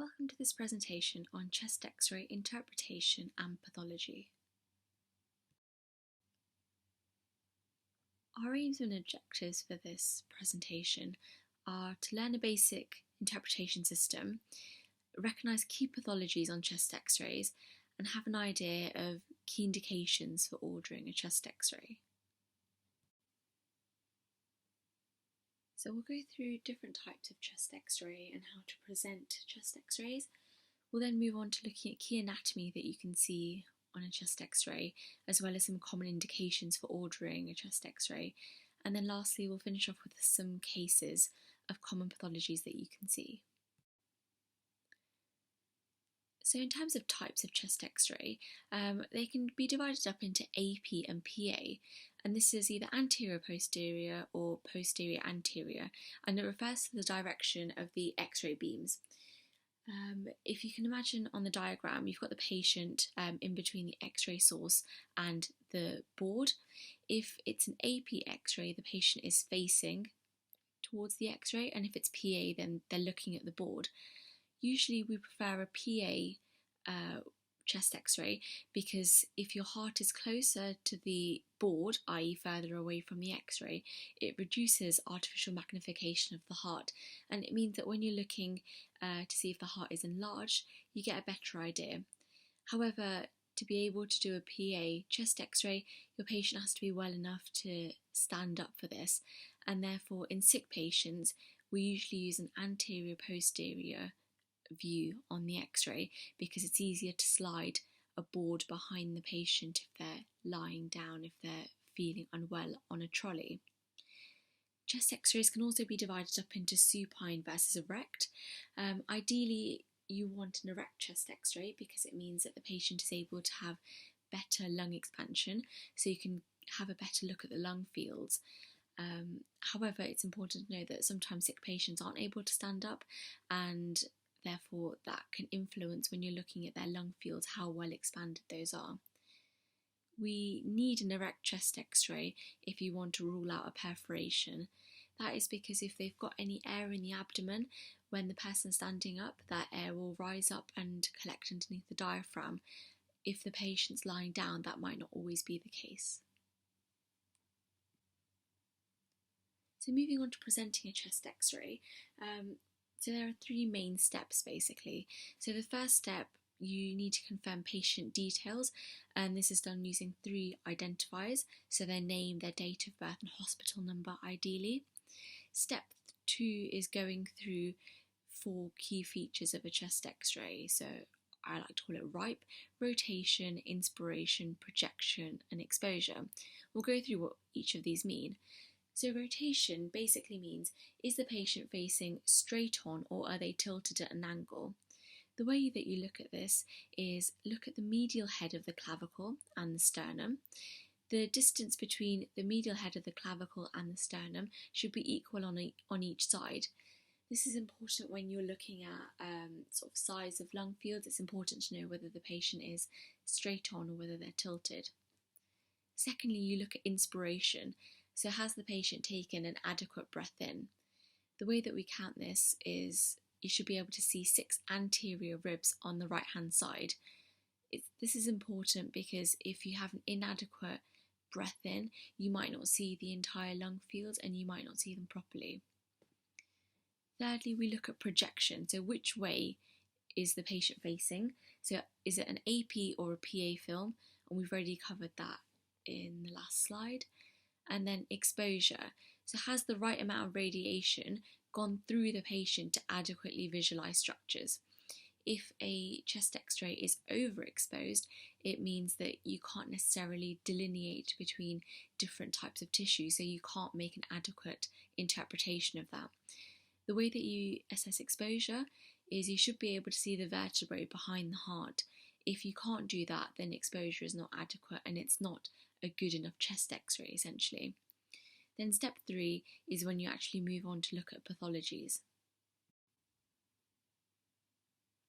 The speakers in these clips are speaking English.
Welcome to this presentation on chest X-ray interpretation and pathology. Our aims and objectives for this presentation are to learn a basic interpretation system, recognise key pathologies on chest X-rays, and have an idea of key indications for ordering a chest X-ray. So we'll go through different types of chest X-ray and how to present chest X-rays. We'll then move on to looking at key anatomy that you can see on a chest X-ray, as well as some common indications for ordering a chest X-ray. And then lastly, we'll finish off with some cases of common pathologies that you can see. So in terms of types of chest X-ray, they can be divided up into AP and PA, and this is either anterior-posterior or posterior-anterior, and it refers to the direction of the X-ray beams. If you can imagine on the diagram, you've got the patient in between the X-ray source and the board. If it's an AP X-ray, the patient is facing towards the X-ray, and if it's PA, then they're looking at the board. Usually we prefer a PA chest X-ray because if your heart is closer to the board, i.e. further away from the X-ray, it reduces artificial magnification of the heart, and it means that when you're looking to see if the heart is enlarged, you get a better idea. However, to be able to do a PA chest X-ray, your patient has to be well enough to stand up for this, and therefore in sick patients we usually use an anterior-posterior view on the X-ray because it's easier to slide a board behind the patient if they're lying down, if they're feeling unwell on a trolley. Chest X-rays can also be divided up into supine versus erect. Ideally, you want an erect chest X-ray because it means that the patient is able to have better lung expansion, so you can have a better look at the lung fields. However, it's important to know that sometimes sick patients aren't able to stand up, and therefore that can influence when you're looking at their lung fields how well expanded those are. We need an erect chest X-ray if you want to rule out a perforation. That is because if they've got any air in the abdomen, when the person's standing up, that air will rise up and collect underneath the diaphragm. If the patient's lying down, that might not always be the case. So moving on to presenting a chest X-ray, so there are three main steps basically. So the first step, you need to confirm patient details, and this is done using three identifiers, so their name, their date of birth and hospital number ideally. Step 2 is going through 4 key features of a chest X-ray, so I like to call it RIPE: rotation, inspiration, projection and exposure. We'll go through what each of these mean. So rotation basically means, is the patient facing straight on or are they tilted at an angle? The way that you look at this is look at the medial head of the clavicle and the sternum. The distance between the medial head of the clavicle and the sternum should be equal on each side. This is important when you're looking at sort of size of lung fields. It's important to know whether the patient is straight on or whether they're tilted. Secondly, you look at inspiration. So has the patient taken an adequate breath in? The way that we count this is you should be able to see 6 anterior ribs on the right hand side. This is important because if you have an inadequate breath in, you might not see the entire lung fields and you might not see them properly. Thirdly, we look at projection. So which way is the patient facing? So is it an AP or a PA film? And we've already covered that in the last slide. And then exposure. So has the right amount of radiation gone through the patient to adequately visualise structures? If a chest X-ray is overexposed, it means that you can't necessarily delineate between different types of tissue, so you can't make an adequate interpretation of that. The way that you assess exposure is you should be able to see the vertebrae behind the heart. If you can't do that, then exposure is not adequate and it's not a good enough chest X-ray essentially. Then step 3 is when you actually move on to look at pathologies.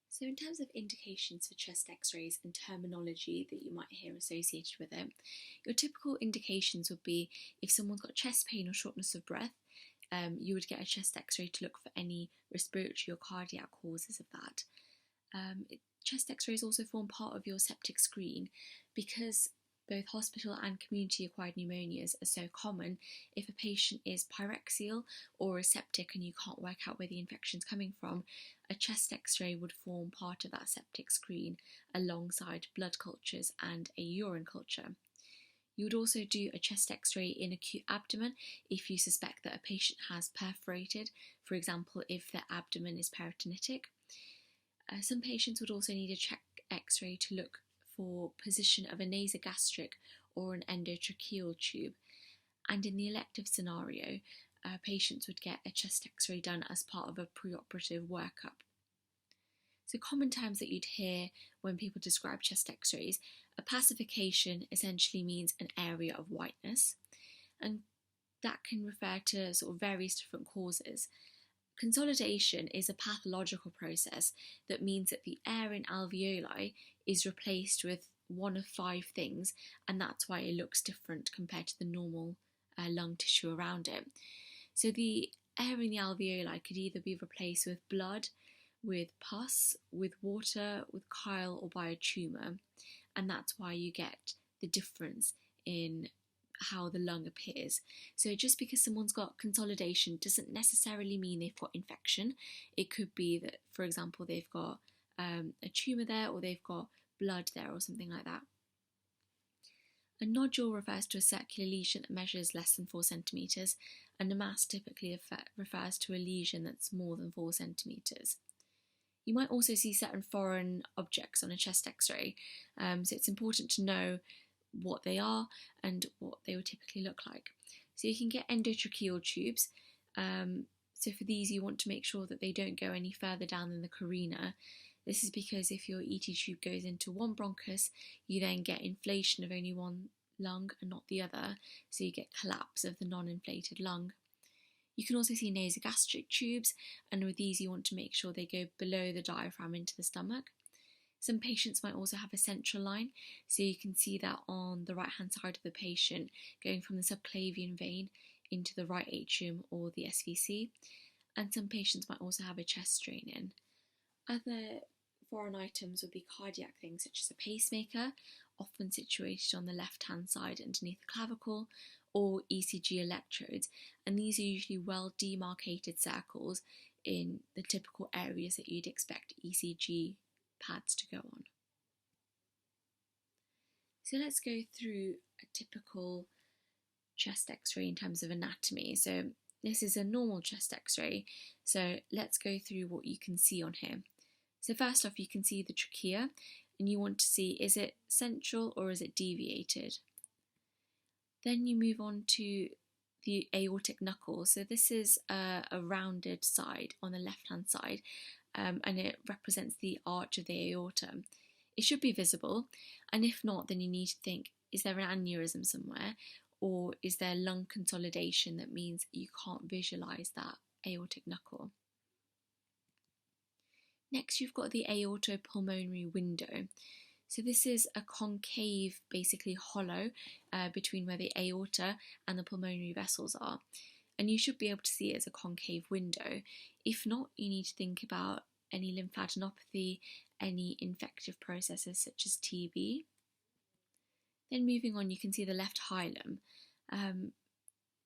So in terms of indications for chest X-rays and terminology that you might hear associated with it, your typical indications would be if someone's got chest pain or shortness of breath, you would get a chest x-ray to look for any respiratory or cardiac causes of that. Chest x-rays also form part of your septic screen because both hospital and community-acquired pneumonias are so common. If a patient is pyrexial or is septic and you can't work out where the infection's coming from, a chest x-ray would form part of that septic screen alongside blood cultures and a urine culture. You would also do a chest x-ray in acute abdomen if you suspect that a patient has perforated, for example, if their abdomen is peritonitic. Some patients would also need a chest x-ray to look for position of a nasogastric or an endotracheal tube. And in the elective scenario, patients would get a chest x-ray done as part of a preoperative workup. So common terms that you'd hear when people describe chest x-rays: a pacification essentially means an area of whiteness, and that can refer to sort of various different causes. Consolidation is a pathological process that means that the air in alveoli is replaced with one of 5 things, and that's why it looks different compared to the normal lung tissue around it. So the air in the alveoli could either be replaced with blood, with pus, with water, with chyle, or by a tumour, and that's why you get the difference in how the lung appears. So just because someone's got consolidation doesn't necessarily mean they've got infection. It could be that, for example, they've got a tumour there, or they've got blood there, or something like that. A nodule refers to a circular lesion that measures less than 4 centimetres, and a mass typically refers to a lesion that's more than 4 centimetres. You might also see certain foreign objects on a chest x-ray, so it's important to know what they are and what they would typically look like. So you can get endotracheal tubes. So for these, you want to make sure that they don't go any further down than the carina. This is because if your ET tube goes into one bronchus, you then get inflation of only one lung and not the other, so you get collapse of the non-inflated lung. You can also see nasogastric tubes, and with these you want to make sure they go below the diaphragm into the stomach. Some patients might also have a central line, so you can see that on the right hand side of the patient, going from the subclavian vein into the right atrium or the SVC, and some patients might also have a chest drain in. Other foreign items would be cardiac things such as a pacemaker, often situated on the left hand side underneath the clavicle, or ECG electrodes, and these are usually well demarcated circles in the typical areas that you'd expect ECG pads to go on. So let's go through a typical chest x-ray in terms of anatomy. So this is a normal chest x-ray, so let's go through what you can see on here. So first off, you can see the trachea, and you want to see, is it central or is it deviated? Then you move on to the aortic knuckle. So this is a rounded side on the left hand side, and it represents the arch of the aorta. It should be visible, and if not, then you need to think, is there an aneurysm somewhere, or is there lung consolidation that means you can't visualise that aortic knuckle? Next, you've got the aortopulmonary window. So this is a concave, basically hollow, between where the aorta and the pulmonary vessels are. And you should be able to see it as a concave window. If not, you need to think about any lymphadenopathy, any infective processes such as TB. Then moving on, you can see the left hilum.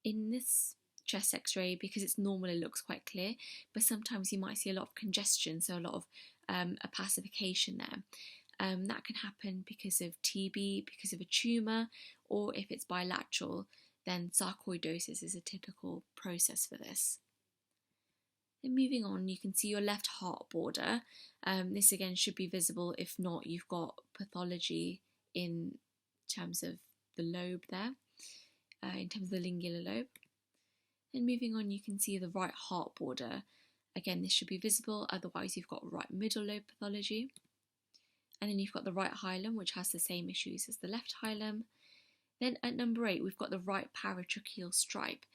In this chest x-ray, because it's normal, it looks quite clear, but sometimes you might see a lot of congestion, so a lot of a pacification there. That can happen because of TB, because of a tumour, or if it's bilateral, then sarcoidosis is a typical process for this. Then moving on, you can see your left heart border. This again should be visible. If not, you've got pathology in terms of the lobe there, in terms of the lingular lobe. Then moving on, you can see the right heart border. Again, this should be visible, otherwise you've got right middle lobe pathology. And then you've got the right hilum, which has the same issues as the left hilum. Then at number 8, we've got the right paratracheal stripe.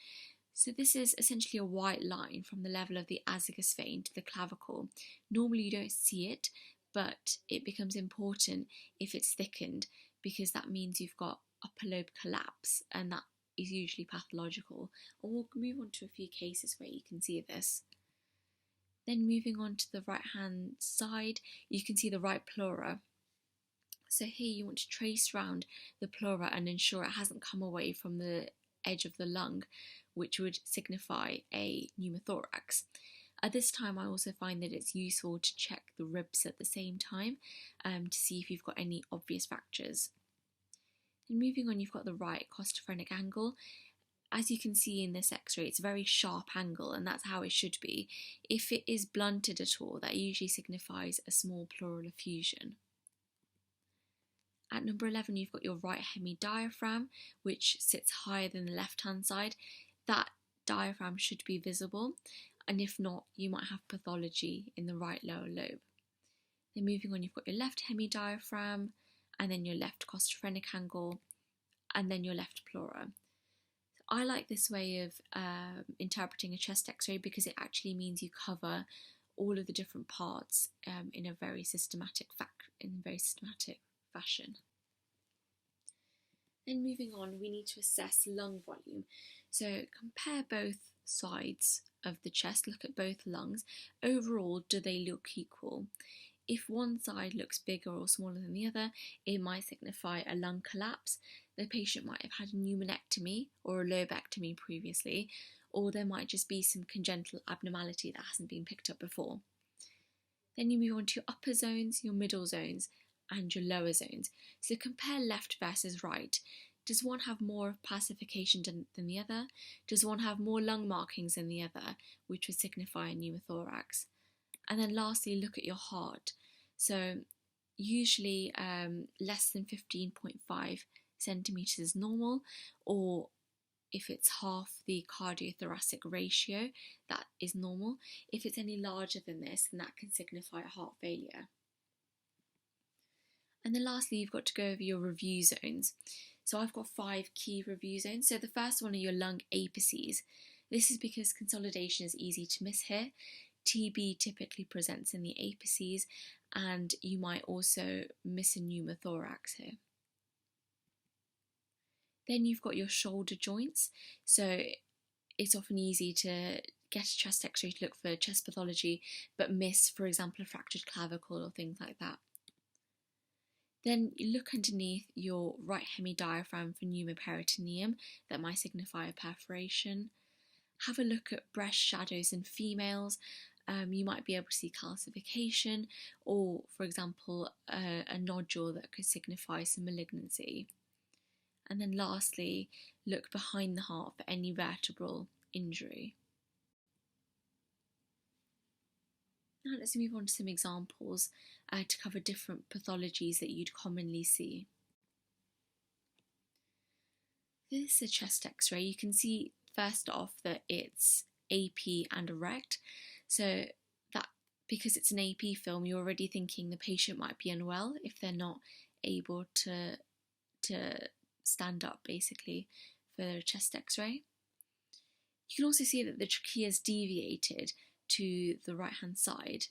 So this is essentially a white line from the level of the azygos vein to the clavicle. Normally you don't see it, but it becomes important if it's thickened, because that means you've got upper lobe collapse, and that is usually pathological, and we'll move on to a few cases where you can see this. Then moving on to the right hand side, you can see the right pleura. So here you want to trace around the pleura and ensure it hasn't come away from the edge of the lung, which would signify a pneumothorax. At this time, I also find that it's useful to check the ribs at the same time to see if you've got any obvious fractures. And moving on, you've got the right costophrenic angle. As you can see in this x-ray, it's a very sharp angle, and that's how it should be. If it is blunted at all, that usually signifies a small pleural effusion. At number 11, you've got your right hemidiaphragm, which sits higher than the left-hand side. That diaphragm should be visible, and if not, you might have pathology in the right lower lobe. Then moving on, you've got your left hemidiaphragm, and then your left costophrenic angle, and then your left pleura. I like this way of interpreting a chest x-ray because it actually means you cover all of the different parts in a very systematic fashion. Then moving on, we need to assess lung volume. So compare both sides of the chest, look at both lungs. Overall, do they look equal? If one side looks bigger or smaller than the other, it might signify a lung collapse. The patient might have had a pneumonectomy or a lobectomy previously, or there might just be some congenital abnormality that hasn't been picked up before. Then you move on to your upper zones, your middle zones, and your lower zones. So compare left versus right. Does one have more pacification than the other? Does one have more lung markings than the other, which would signify a pneumothorax? And then lastly, look at your heart. So usually less than 15.5 centimetres is normal, or if it's half the cardiothoracic ratio, that is normal. If it's any larger than this, then that can signify a heart failure. And then lastly, you've got to go over your review zones. So I've got 5 key review zones. So the first one are your lung apices. This is because consolidation is easy to miss here. TB typically presents in the apices, and you might also miss a pneumothorax here. Then you've got your shoulder joints. So it's often easy to get a chest x-ray to look for chest pathology, but miss, for example, a fractured clavicle or things like that. Then you look underneath your right hemidiaphragm for pneumoperitoneum, that might signify a perforation. Have a look at breast shadows in females. You might be able to see calcification, or, for example, a nodule that could signify some malignancy. And then lastly, look behind the heart for any vertebral injury. Now let's move on to some examples to cover different pathologies that you'd commonly see. This is a chest x-ray. You can see first off that it's AP and erect. So that, because it's an AP film, you're already thinking the patient might be unwell if they're not able to stand up basically for a chest x-ray. You can also see that the trachea is deviated to the right hand side.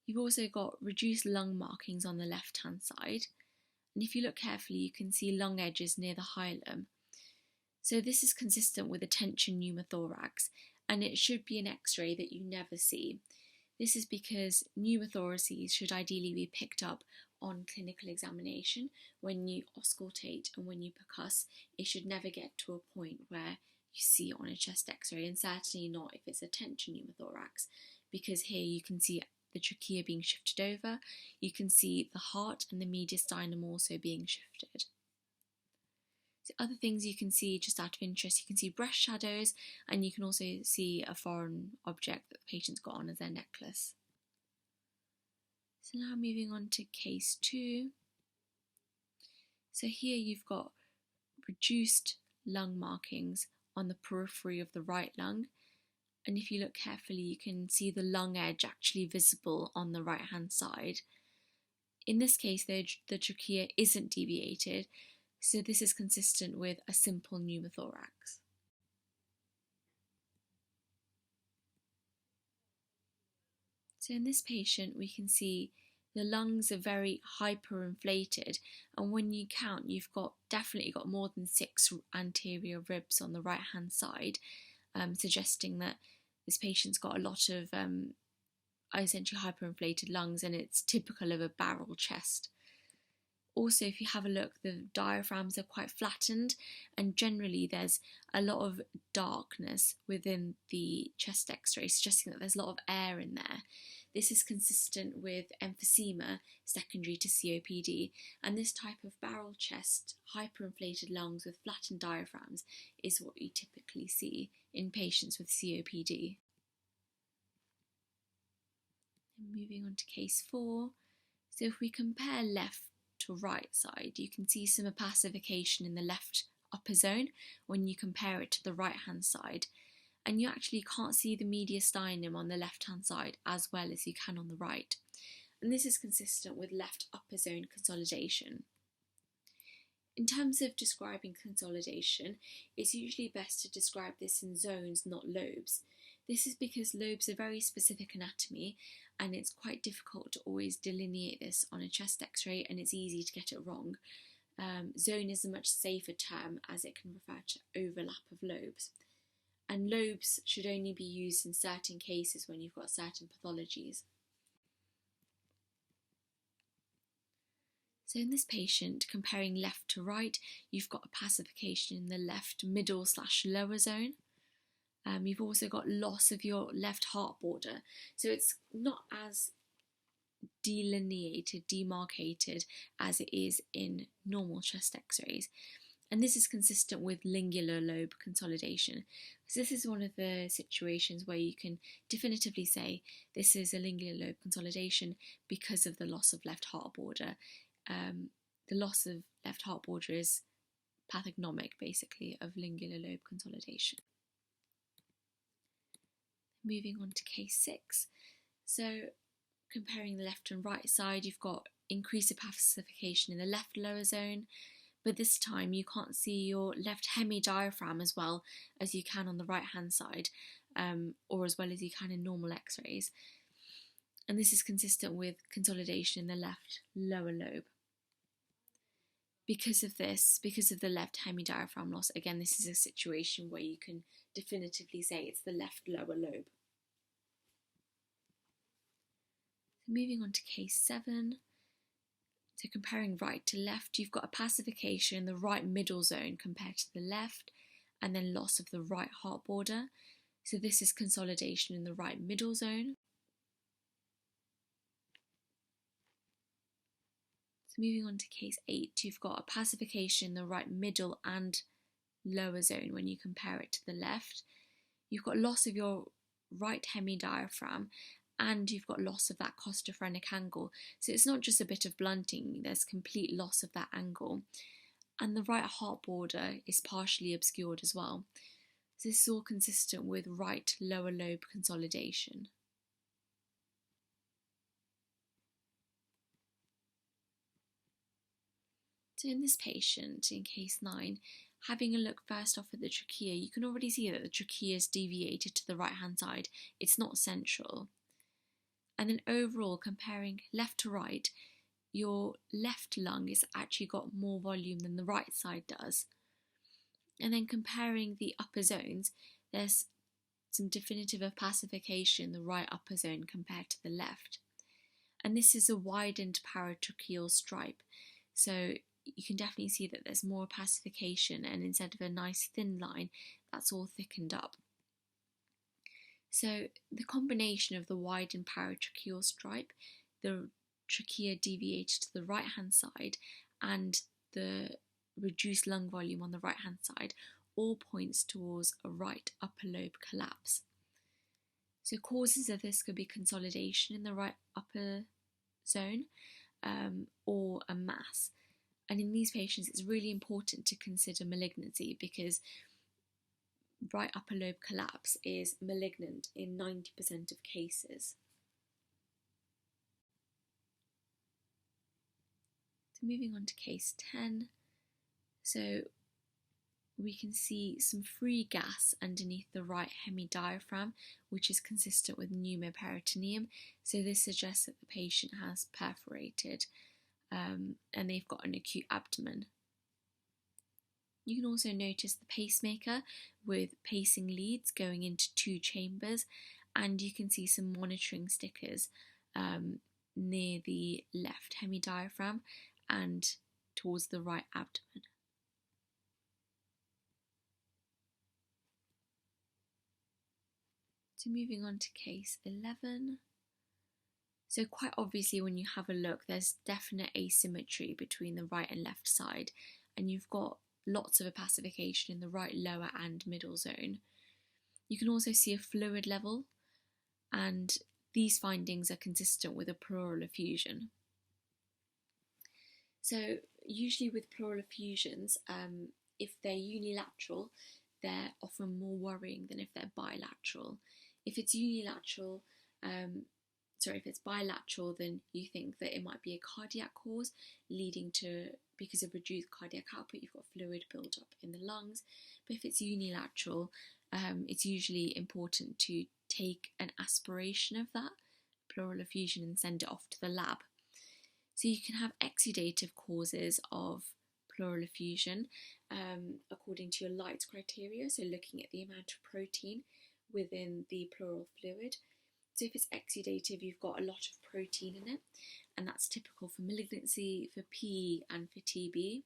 You've also got reduced lung markings on the left hand side, and if you look carefully you can see lung edges near the hilum. So this is consistent with a tension pneumothorax, and it should be an x-ray that you never see. This is because pneumothoraces should ideally be picked up on clinical examination. When you auscultate and when you percuss, it should never get to a point where you see it on a chest x-ray, and certainly not if it's a tension pneumothorax, because here you can see the trachea being shifted over, you can see the heart and the mediastinum also being shifted. So other things you can see, just out of interest, you can see breast shadows, and you can also see a foreign object that the patient's got on as their necklace. So now moving on to case 2. So here you've got reduced lung markings on the periphery of the right lung, and if you look carefully you can see the lung edge actually visible on the right hand side. In this case the trachea isn't deviated, so this is consistent with a simple pneumothorax. So in this patient we can see the lungs are very hyperinflated, and when you count, you've definitely got more than 6 anterior ribs on the right hand side, suggesting that this patient's got a lot of essentially hyperinflated lungs, and it's typical of a barrel chest. Also, if you have a look, the diaphragms are quite flattened, and generally there's a lot of darkness within the chest x-ray, suggesting that there's a lot of air in there. This is consistent with emphysema secondary to COPD, and this type of barrel chest, hyperinflated lungs with flattened diaphragms is what you typically see in patients with COPD. And moving on to case 4. So if we compare left to right side, you can see some opacification in the left upper zone when you compare it to the right hand side, and you actually can't see the mediastinum on the left hand side as well as you can on the right, and this is consistent with left upper zone consolidation. In terms of describing consolidation, it's usually best to describe this in zones, not lobes. This is because lobes are very specific anatomy, and it's quite difficult to always delineate this on a chest x-ray, and it's easy to get it wrong. Zone is a much safer term as it can refer to overlap of lobes. And lobes should only be used in certain cases when you've got certain pathologies. So in this patient, comparing left to right, you've got opacification in the left middle/lower zone. You've also got loss of your left heart border, so it's not as delineated, demarcated as it is in normal chest x-rays. And this is consistent with lingular lobe consolidation. So this is one of the situations where you can definitively say this is a lingular lobe consolidation because of the loss of left heart border. The loss of left heart border is pathognomic, basically, of lingular lobe consolidation. Moving on to case 6. So comparing the left and right side, you've got increased opacification in the left lower zone, but this time you can't see your left hemidiaphragm as well as you can on the right hand side, or as well as you can in normal x-rays. And this is consistent with consolidation in the left lower lobe. Because of the left hemidiaphragm loss, again, this is a situation where you can definitively say it's the left lower lobe. So moving on to case 7. So comparing right to left, you've got opacification in the right middle zone compared to the left, and then loss of the right heart border. So this is consolidation in the right middle zone. So moving on to case 8, you've got opacification in the right middle and lower zone when you compare it to the left. You've got loss of your right hemidiaphragm, and you've got loss of that costophrenic angle. So it's not just a bit of blunting, there's complete loss of that angle. And the right heart border is partially obscured as well. So this is all consistent with right lower lobe consolidation. So in this patient, in case 9, having a look first off at the trachea, you can already see that the trachea is deviated to the right hand side. It's not central. And then overall, comparing left to right, your left lung has actually got more volume than the right side does. And then comparing the upper zones, there's some definitive opacification in the right upper zone compared to the left. And this is a widened paratracheal stripe. So you can definitely see that there's more opacification, and instead of a nice thin line, that's all thickened up. So the combination of the widened paratracheal stripe, the trachea deviated to the right hand side, and the reduced lung volume on the right hand side all points towards a right upper lobe collapse. So causes of this could be consolidation in the right upper zone, or a mass. And in these patients, it's really important to consider malignancy, because right upper lobe collapse is malignant in 90% of cases. So moving on to case 10. So we can see some free gas underneath the right hemidiaphragm, which is consistent with pneumoperitoneum. So this suggests that the patient has perforated and they've got an acute abdomen. You can also notice the pacemaker with pacing leads going into 2 chambers, and you can see some monitoring stickers near the left hemidiaphragm and towards the right abdomen. So moving on to case 11. So quite obviously when you have a look, there's definite asymmetry between the right and left side, and you've got lots of opacification in the right lower and middle zone. You can also see a fluid level, and these findings are consistent with a pleural effusion. So usually with pleural effusions, if they're unilateral, they're often more worrying than if they're bilateral. If it's bilateral, then you think that it might be a cardiac cause leading to, because of reduced cardiac output, you've got fluid buildup in the lungs. But if it's unilateral, it's usually important to take an aspiration of that pleural effusion and send it off to the lab. So you can have exudative causes of pleural effusion according to your Lights criteria, so looking at the amount of protein within the pleural fluid. So if it's exudative, you've got a lot of protein in it, and that's typical for malignancy, for PE and for TB.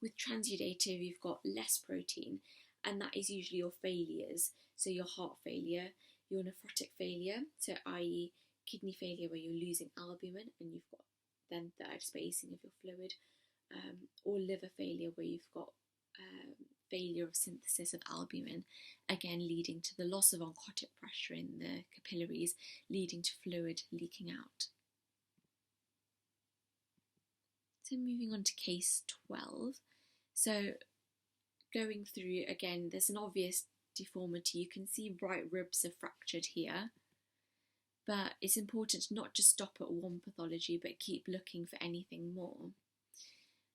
With transudative, you've got less protein, and that is usually your failures. So your heart failure, your nephrotic failure, so i.e. kidney failure where you're losing albumin and you've got then third spacing of your fluid, or liver failure where you've got failure of synthesis of albumin, again leading to the loss of oncotic pressure in the capillaries, leading to fluid leaking out. So moving on to case 12. So going through, again, there's an obvious deformity. You can see right ribs are fractured here, but it's important to not just stop at one pathology but keep looking for anything more.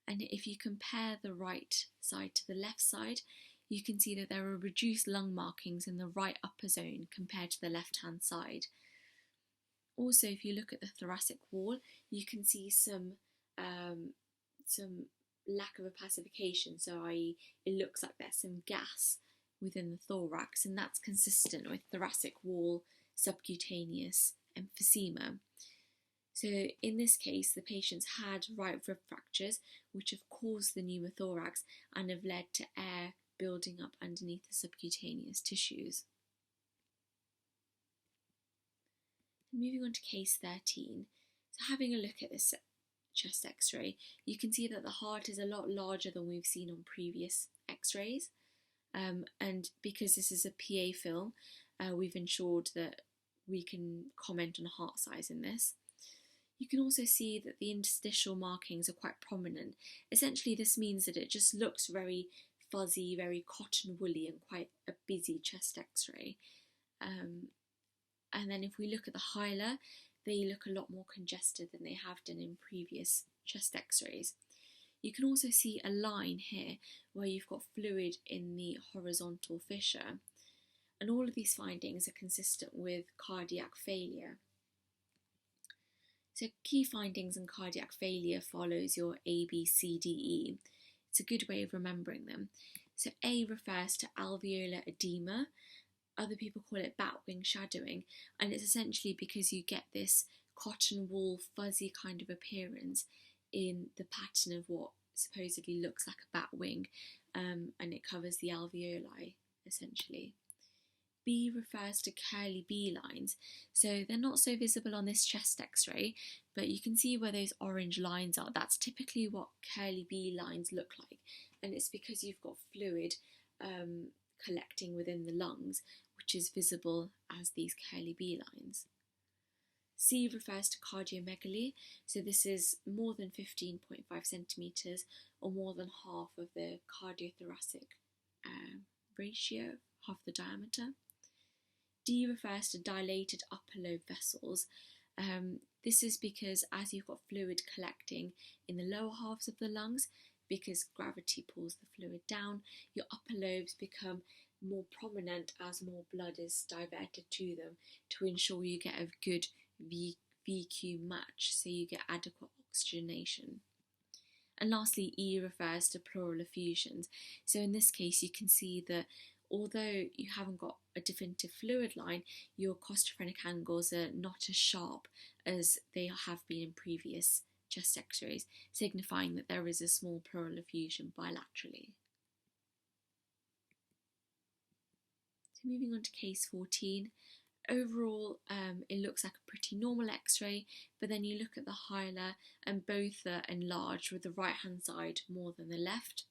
And if you compare the right side to the left side, you can see that there are reduced lung markings in the right upper zone compared to the left-hand side. Also, if you look at the thoracic wall, you can see some lack of opacification, so i.e. it looks like there's some gas within the thorax, and that's consistent with thoracic wall subcutaneous emphysema. So in this case, the patients had right rib fractures, which have caused the pneumothorax and have led to air building up underneath the subcutaneous tissues. Moving on to case 13. So having a look at this chest x-ray, you can see that the heart is a lot larger than we've seen on previous x-rays. And because this is a PA film, we've ensured that we can comment on heart size in this. You can also see that the interstitial markings are quite prominent. Essentially, this means that it just looks very fuzzy, very cotton woolly, and quite a busy chest x-ray. And then if we look at the hilar, they look a lot more congested than they have done in previous chest x-rays. You can also see a line here where you've got fluid in the horizontal fissure. And all of these findings are consistent with cardiac failure. So key findings in cardiac failure follows your A, B, C, D, E. It's a good way of remembering them. So A refers to alveolar edema. Other people call it bat wing shadowing, and it's essentially because you get this cotton wool fuzzy kind of appearance in the pattern of what supposedly looks like a bat wing, and it covers the alveoli essentially. B refers to curly B lines, so they're not so visible on this chest x-ray, but you can see where those orange lines are. That's typically what curly B lines look like, and it's because you've got fluid collecting within the lungs, which is visible as these curly B lines. C refers to cardiomegaly, so this is more than 15.5 centimetres or more than half of the cardiothoracic ratio, half the diameter. D refers to dilated upper lobe vessels. This is because as you've got fluid collecting in the lower halves of the lungs, because gravity pulls the fluid down, your upper lobes become more prominent as more blood is diverted to them to ensure you get a good VQ match, so you get adequate oxygenation. And lastly, E refers to pleural effusions. So in this case, you can see that although you haven't got a definitive fluid line, your costophrenic angles are not as sharp as they have been in previous chest x-rays, signifying that there is a small pleural effusion bilaterally. So moving on to case 14. Overall, it looks like a pretty normal x-ray, but then you look at the hilar and both are enlarged, with the right hand side more than the left.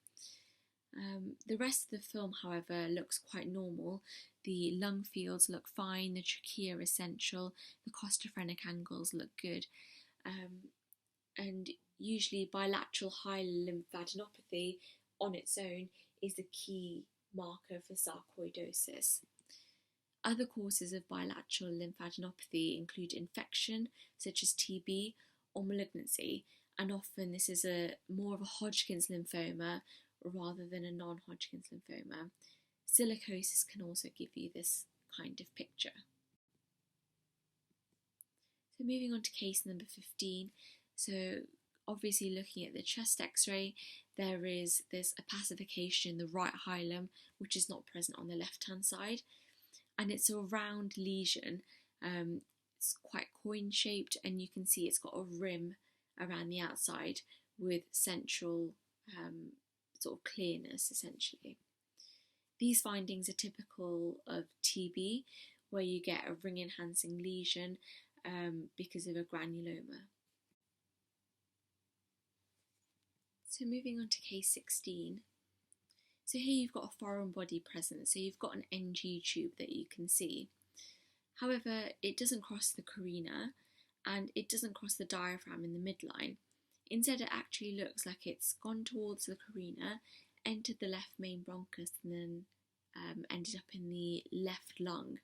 The rest of the film, however, looks quite normal. The lung fields look fine, the trachea is central, the costophrenic angles look good, and usually bilateral hilar lymphadenopathy on its own is the key marker for sarcoidosis. Other causes of bilateral lymphadenopathy include infection, such as TB, or malignancy, and often this is more of a Hodgkin's lymphoma rather than a non-Hodgkin's lymphoma. Silicosis can also give you this kind of picture. So moving on to case number 15. So obviously looking at the chest x-ray, there's a opacification in the right hilum, which is not present on the left-hand side. And it's a round lesion. It's quite coin-shaped, and you can see it's got a rim around the outside with central sort of clearness, essentially. These findings are typical of TB, where you get a ring-enhancing lesion because of a granuloma. So moving on to case 16. So here you've got a foreign body present, so you've got an NG tube that you can see. However, it doesn't cross the carina and it doesn't cross the diaphragm in the midline. Instead, it actually looks like it's gone towards the carina, entered the left main bronchus, and then ended up in the left lung.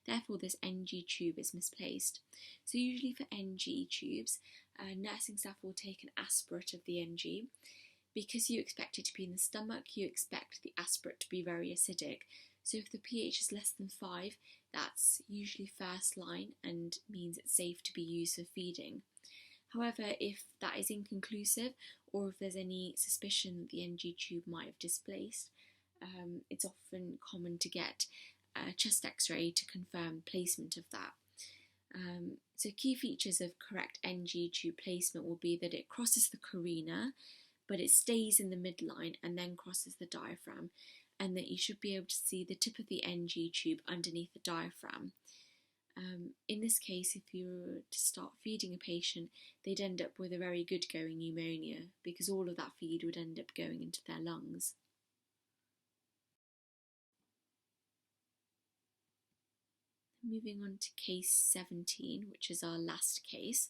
Therefore, this NG tube is misplaced. So usually for NG tubes, nursing staff will take an aspirate of the NG. Because you expect it to be in the stomach, you expect the aspirate to be very acidic. So if the pH is less than 5, that's usually first line and means it's safe to be used for feeding. However, if that is inconclusive, or if there's any suspicion that the NG tube might have displaced, it's often common to get a chest x-ray to confirm placement of that. So key features of correct NG tube placement will be that it crosses the carina, but it stays in the midline and then crosses the diaphragm, and that you should be able to see the tip of the NG tube underneath the diaphragm. In this case, if you were to start feeding a patient, they'd end up with a very good going pneumonia because all of that feed would end up going into their lungs. Moving on to case 17, which is our last case.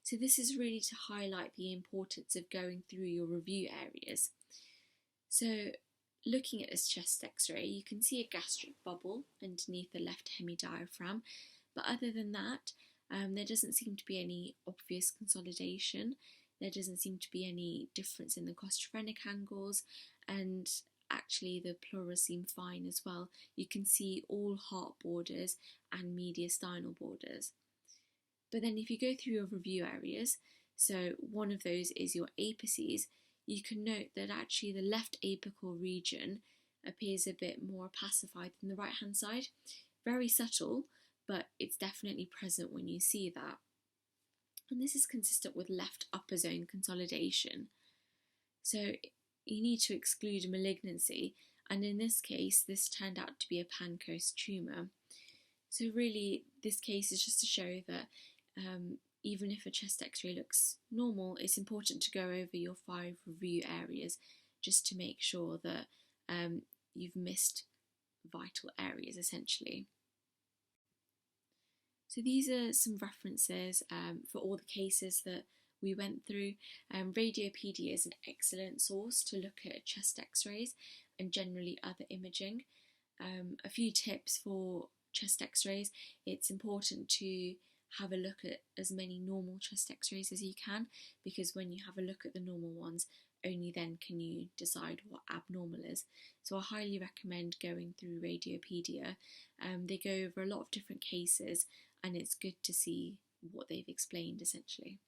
So this is really to highlight the importance of going through your review areas. So looking at this chest x-ray, you can see a gastric bubble underneath the left hemidiaphragm, but other than that, there doesn't seem to be any obvious consolidation. There doesn't seem to be any difference in the costophrenic angles, and actually the pleura seem fine as well. You can see all heart borders and mediastinal borders. But then if you go through your review areas, so one of those is your apices, you can note that actually the left apical region appears a bit more opacified than the right hand side. Very subtle, but it's definitely present when you see that. And this is consistent with left upper zone consolidation. So you need to exclude a malignancy, and in this case, this turned out to be a Pancoast tumour. So really, this case is just to show that even if a chest x-ray looks normal, it's important to go over your 5 review areas just to make sure that you've missed vital areas, essentially. So these are some references for all the cases that we went through. Radiopedia is an excellent source to look at chest x-rays and generally other imaging. A few tips for chest x-rays: it's important to have a look at as many normal chest x-rays as you can, because when you have a look at the normal ones, only then can you decide what abnormal is. So I highly recommend going through Radiopedia. They go over a lot of different cases, and it's good to see what they've explained essentially.